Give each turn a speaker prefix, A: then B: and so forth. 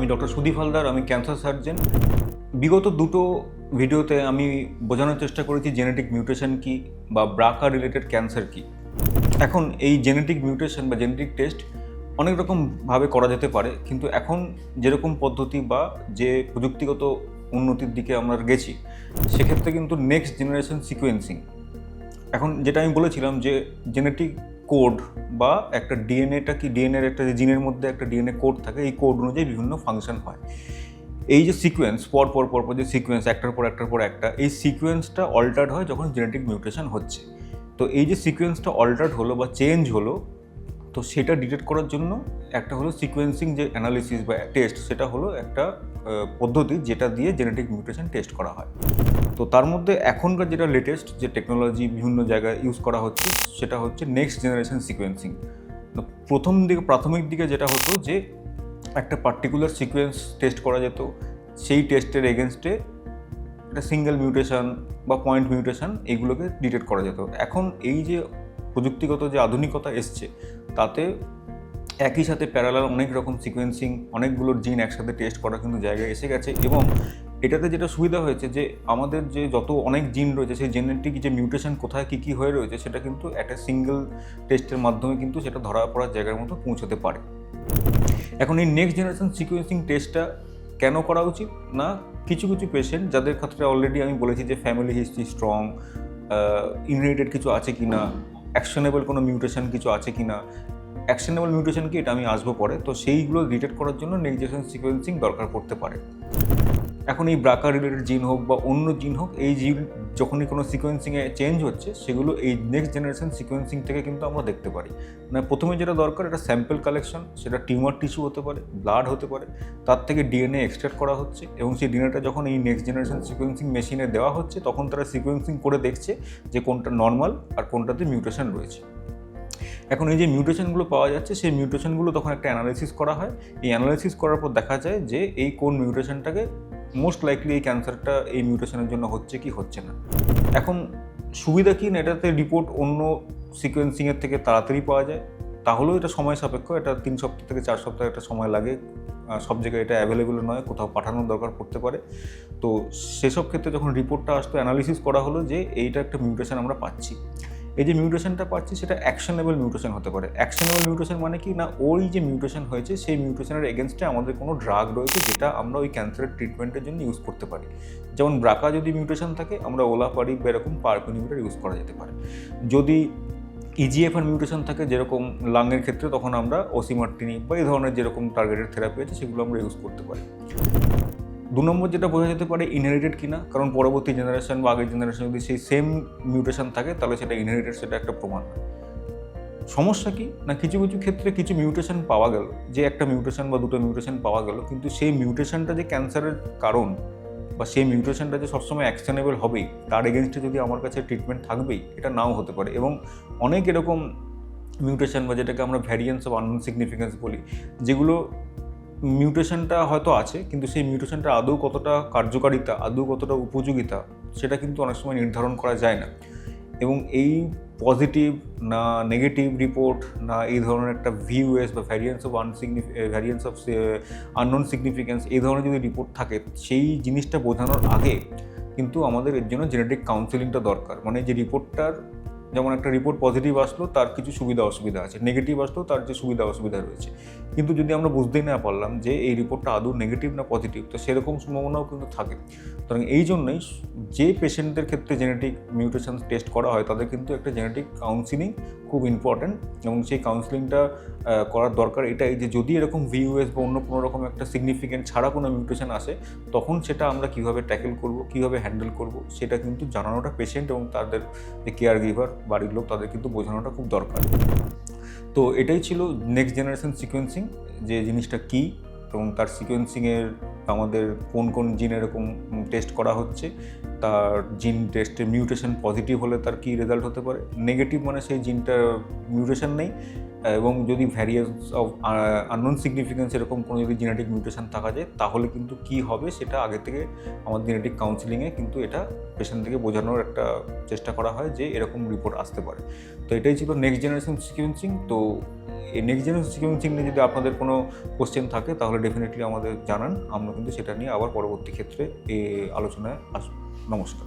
A: আমি ডক্টর সুদীপ হালদার, আমি cancer surgeon. বিগত দুটো ভিডিওতে আমি বোঝানোর চেষ্টা করেছি জেনেটিক মিউটেশন কী বা ব্রাকা রিলেটেড ক্যান্সার কী। এখন এই জেনেটিক মিউটেশন বা জেনেটিক টেস্ট অনেক রকমভাবে করা যেতে পারে, কিন্তু এখন যেরকম পদ্ধতি বা যে প্রযুক্তিগত উন্নতির দিকে আমরা গেছি, সেক্ষেত্রে কিন্তু নেক্সট জেনারেশন সিকোয়েন্সিং। এখন যেটা আমি বলেছিলাম যে জেনেটিক কোড বা একটা ডিএনএর একটা জিনের মধ্যে একটা ডিএনএ কোড থাকে, এই কোড অনুযায়ী বিভিন্ন ফাংশন হয়। এই যে সিকোয়েন্স পর যে সিকোয়েন্স একটার পর একটা, এই সিকোয়েন্সটা অল্টার্ড হয় যখন জেনেটিক মিউটেশন হচ্ছে। তো এই যে সিকোয়েন্সটা অল্টার্ড হলো বা চেঞ্জ হলো, তো সেটা ডিটেক্ট করার জন্য একটা হলো সিকোয়েন্সিং যে অ্যানালিসিস বা টেস্ট, সেটা হলো একটা পদ্ধতি যেটা দিয়ে জেনেটিক মিউটেশন টেস্ট করা হয়। তো তার মধ্যে এখনকার যেটা লেটেস্ট যে টেকনোলজি বিভিন্ন জায়গায় ইউজ করা হচ্ছে, সেটা হচ্ছে নেক্সট জেনারেশন সিকোয়েন্সিং। প্রাথমিক দিকে যেটা হতো যে একটা পার্টিকুলার সিকোয়েন্স টেস্ট করা যেত, সেই টেস্টের এগেনস্টে একটা সিঙ্গেল মিউটেশন বা পয়েন্ট মিউটেশন এইগুলোকে ডিটেক্ট করা যেত। এখন এই যে প্রযুক্তিগত যে আধুনিকতা এসছে, তাতে একই সাথে প্যারালাল অনেক রকম সিকোয়েন্সিং, অনেকগুলো জিন একসাথে টেস্ট করা কিন্তু জায়গায় এসে গেছে। এবং এটাতে যেটা সুবিধা হয়েছে যে আমাদের যে যত অনেক জিন রয়েছে, সেই জেনেটিক যে মিউটেশন কোথায় কী কী হয়ে রয়েছে, সেটা কিন্তু একটা সিঙ্গেল টেস্টের মাধ্যমে কিন্তু সেটা ধরা পড়ার জায়গার মতো পৌঁছতে পারে। এখন এই নেক্সট জেনারেশন সিকোয়েন্সিং টেস্টটা কেন করা উচিত না, কিছু পেশেন্ট যাদের ক্ষেত্রে অলরেডি আমি বলেছি যে ফ্যামিলি হিস্ট্রি স্ট্রং, ইনহেরিটেড কিছু আছে কি না, অ্যাকশনেবল কোনো মিউটেশন কিছু আছে কি না। অ্যাকশনেবল মিউটেশন কি, এটা আমি আসবো পরে। তো সেইগুলো ডিটেক্ট করার জন্য নেক্সট জেনারেশন সিকোয়েন্সিং দরকার পড়তে পারে। এখন এই ব্রাকা রিলেটেড জিন হোক বা অন্য জিন হোক, এই জিন যখনই কোনো সিকোয়েন্সিংয়ে চেঞ্জ হচ্ছে, সেগুলো এই নেক্সট জেনারেশন সিকোয়েন্সিং থেকে কিন্তু আমরা দেখতে পারি। মানে প্রথমে যেটা দরকার, এটা স্যাম্পল কালেকশন, সেটা টিউমার টিস্যু হতে পারে, ব্লাড হতে পারে, তার থেকে ডিএনএ এক্সট্রাক্ট করা হচ্ছে এবং সেই ডিএনএটা যখন এই নেক্সট জেনারেশন সিকোয়েন্সিং মেশিনে দেওয়া হচ্ছে, তখন তারা সিকোয়েন্সিং করে দেখছে যে কোনটা নর্মাল আর কোনটাতে মিউটেশন রয়েছে। এখন এই যে মিউটেশনগুলো পাওয়া যাচ্ছে, সেই মিউটেশনগুলো তখন একটা অ্যানালাইসিস করা হয়। এই অ্যানালাইসিস করার পর দেখা যায় যে এই কোন মিউটেশনটাকে মোস্ট লাইকলি এই ক্যান্সারটা এই মিউটেশনের জন্য হচ্ছে কি হচ্ছে না। এখন সুবিধা কি না, এটাতে রিপোর্ট অন্য সিকোয়েন্সিংয়ের থেকে তাড়াতাড়ি পাওয়া যায়। তাহলেও এটা সময় সাপেক্ষ, এটা 3 সপ্তাহ থেকে 4 সপ্তাহ একটা সময় লাগে। সব জায়গায় এটা অ্যাভেলেবেল নয়, কোথাও পাঠানোর দরকার পড়তে পারে। তো সেসব ক্ষেত্রে যখন রিপোর্টটা আসতো, অ্যানালিসিস করা হলো যে এইটা একটা মিউটেশন আমরা পাচ্ছি। এই যে মিউটেশনটা পাচ্ছি, সেটা অ্যাকশনেবল মিউটেশন হতে পারে। অ্যাকশনেবল মিউটেশন মানে কি না, ওই যে মিউটেশন হয়েছে, সেই মিউটেশনের এগেনস্টে আমাদের কোনো ড্রাগ রয়েছে যেটা আমরা ওই ক্যান্সারের ট্রিটমেন্টের জন্য ইউজ করতে পারি। যেমন ব্রাকা যদি মিউটেশন থাকে, আমরা ওলাপারিব বা এরকম পার্প ইনহিবিটর ইউজ করা যেতে পারে। যদি ইজিএফআর মিউটেশন থাকে যেরকম লাংয়ের ক্ষেত্রে, তখন আমরা ওসিমার্টিনিব বা এই ধরনের যেরকম টার্গেটেড থেরাপি আছে, সেগুলো আমরা ইউজ করতে পারি। 2 নম্বর যেটা বোঝা যেতে পারে ইনহেরিটেড কিনা, কারণ পরবর্তী জেনারেশন বা আগের জেনারেশন যদি সেই সেম মিউটেশন থাকে, তাহলে সেটা ইনহেরিটেড, সেটা একটা প্রমাণ। সমস্যা কি না, কিছু ক্ষেত্রে কিছু মিউটেশন পাওয়া গেল, যে একটা মিউটেশন বা দুটো মিউটেশন পাওয়া গেল, কিন্তু সেই মিউটেশনটা যে ক্যান্সারের কারণ বা সেই মিউটেশনটা যে সবসময় অ্যাকশনেবল হবেই, তার এগেনস্টে যদি আমার কাছে ট্রিটমেন্ট থাকবেই, এটা নাও হতে পারে। এবং অনেক এরকম মিউটেশন বা যেটাকে আমরা ভ্যারিয়েন্স অফ আননোন সিগনিফিকেন্স বলি, যেগুলো মিউটেশনটা হয়তো আছে, কিন্তু সেই মিউটেশনটা আদৌ কতটা কার্যকারিতা, আদৌ কতটা উপযোগিতা, সেটা কিন্তু অনেক সময় নির্ধারণ করা যায় না। এবং এই পজিটিভ না নেগেটিভ রিপোর্ট না এই ধরনের একটা ভিউএস বা ভ্যারিয়েন্স অফ আননোন সিগনিফিকেন্স, এই ধরনের যদি রিপোর্ট থাকে, সেই জিনিসটা বোঝানোর আগে কিন্তু আমাদের এর জন্য জেনেটিক কাউন্সেলিংটা দরকার। মানে যে রিপোর্টটার, যেমন একটা রিপোর্ট পজিটিভ আসলো, তার কিছু সুবিধা অসুবিধা আছে, নেগেটিভ আসলেও তার যে সুবিধা অসুবিধা রয়েছে। কিন্তু যদি আমরা বুঝতেই না পারলাম যে এই রিপোর্টটা আদৌ নেগেটিভ না পজিটিভ, তো সেরকম সম্ভাবনাও কিন্তু থাকে। সুতরাং এই জন্যই যে পেশেন্টদের ক্ষেত্রে জেনেটিক মিউটেশন টেস্ট করা হয়, তাদের কিন্তু একটা জেনেটিক কাউন্সিলিং খুব ইম্পর্ট্যান্ট। এবং সেই কাউন্সিলিংটা করার দরকার এটাই যে যদি এরকম ভিউএস বা অন্য কোনো রকম একটা সিগনিফিকেন্ট ছাড়া কোনো মিউটেশন আসে, তখন সেটা আমরা কীভাবে ট্যাকেল করব, কীভাবে হ্যান্ডেল করব, সেটা কিন্তু জানানোটা পেশেন্ট এবং তাদের যে কেয়ার গিভার, বাড়ির লোক, তাদের কিন্তু বোঝানোটা খুব দরকার। তো এটাই ছিল নেক্সট জেনারেশন সিকোয়েন্সিং, যে জিনিসটা কী এবং তার সিকোয়েন্সিংয়ের আমাদের কোন জিন এরকম টেস্ট করা হচ্ছে, তার জিন টেস্টে মিউটেশন পজিটিভ হলে তার কী রেজাল্ট হতে পারে, নেগেটিভ মানে সেই জিনটার মিউটেশন নেই, এবং যদি ভ্যারিয়েন্স অফ আননোন সিগনিফিকেন্স এরকম কোনো যদি জেনেটিক মিউটেশন থাকা যায়, তাহলে কিন্তু কী হবে সেটা আগে থেকে আমাদের জেনেটিক কাউন্সিলিংয়ে কিন্তু এটা পেশেন্ট থেকে বোঝানোর একটা চেষ্টা করা হয় যে এরকম রিপোর্ট আসতে পারে। তো এটাই ছিল নেক্সট জেনারেশন সিকোয়েন্সিং। তো এই নেক্সট জেনারেশন সিকোয়েন্সিং নিয়ে যদি আপনাদের কোনো কোশ্চেন থাকে তাহলে ডেফিনেটলি আমাদের জানান, আমরা কিন্তু সেটা নিয়ে আবার পরবর্তী ক্ষেত্রে এই আলোচনায় আসবো। নমস্কার।